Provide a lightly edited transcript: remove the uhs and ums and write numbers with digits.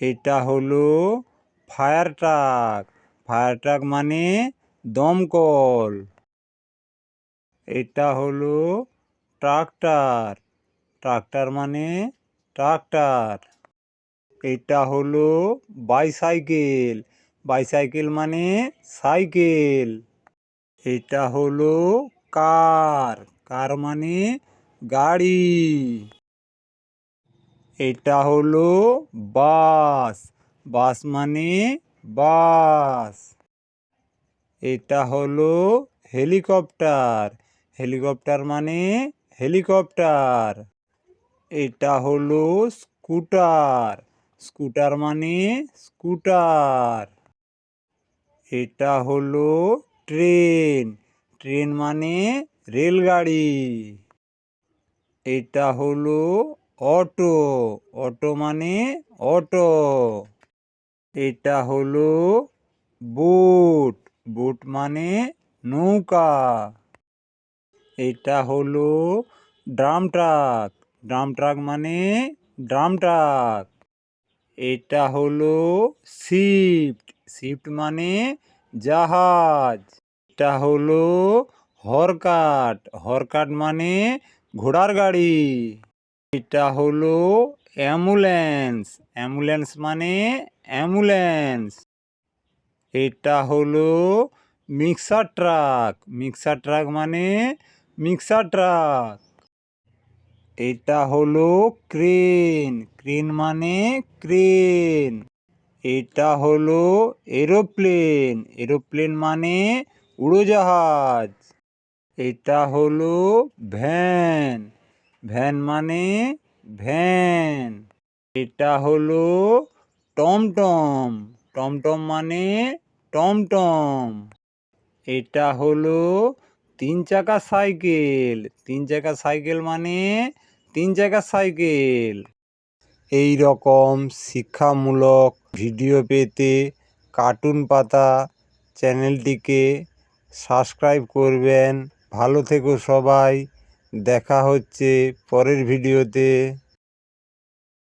এটা হলো fire truck. Fire truck মানে দমকল। এটা হলো ট্রাক্টর। ট্রাক্টর মানে ট্রাক্টর। এটা হলো বাইসাইকেল। বাইসাইকেল মানে সাইকেল। এটা হলো কার। কার মানে গাড়ি। এটা হলো বাস। বাস মানে বাস। এটা হলো হেলিকপ্টার। হেলিকপ্টার মানে হেলিকপ্টার। এটা হলো স্কুটার। স্কুটার মানে স্কুটার। এটা হলো ট্রেন। ট্রেন মানে রেলগাড়ি। এটা হলো অটো। অটো মানে অটো। এটা হলো বোট। বোট মানে নৌকা। এটা হলো ড্রাম ট্রাক। ড্রাম ট্রাক মানে ড্রাম ট্রাক। এটা হলো শিপ। শিপ মানে জাহাজ। এটা হলো হরকাট। হরকাট মানে ঘোড়ার গাড়ি। এটা হলো অ্যাম্বুলেন্স। অ্যাম্বুলেন্স মানে অ্যাম্বুলেন্স। এটা হলো মিক্সার ট্রাক। মিক্সার ট্রাক মানে মিক্সার ট্রাক। এটা হলো ক্রেন। ক্রেন মানে ক্রেন। এটা হলো এরোপ্লেন। এরোপ্লেন মানে উড়োজাহাজ। এটা হলো ভ্যান। ভ্যান মানে ভ্যান। এটা হলো টমটম। টমটম মানে টমটম। এটা হলো তিন চাকা সাইকেল। তিন চাকা সাইকেল মানে তিন চাকা সাইকেল। এই রকম শিক্ষামূলক ভিডিও পেতে কার্টুন পাতা চ্যানেলটিকে সাবস্ক্রাইব করবেন। ভালো থেকো সবাই। দেখা হচ্ছে পরের ভিডিওতে।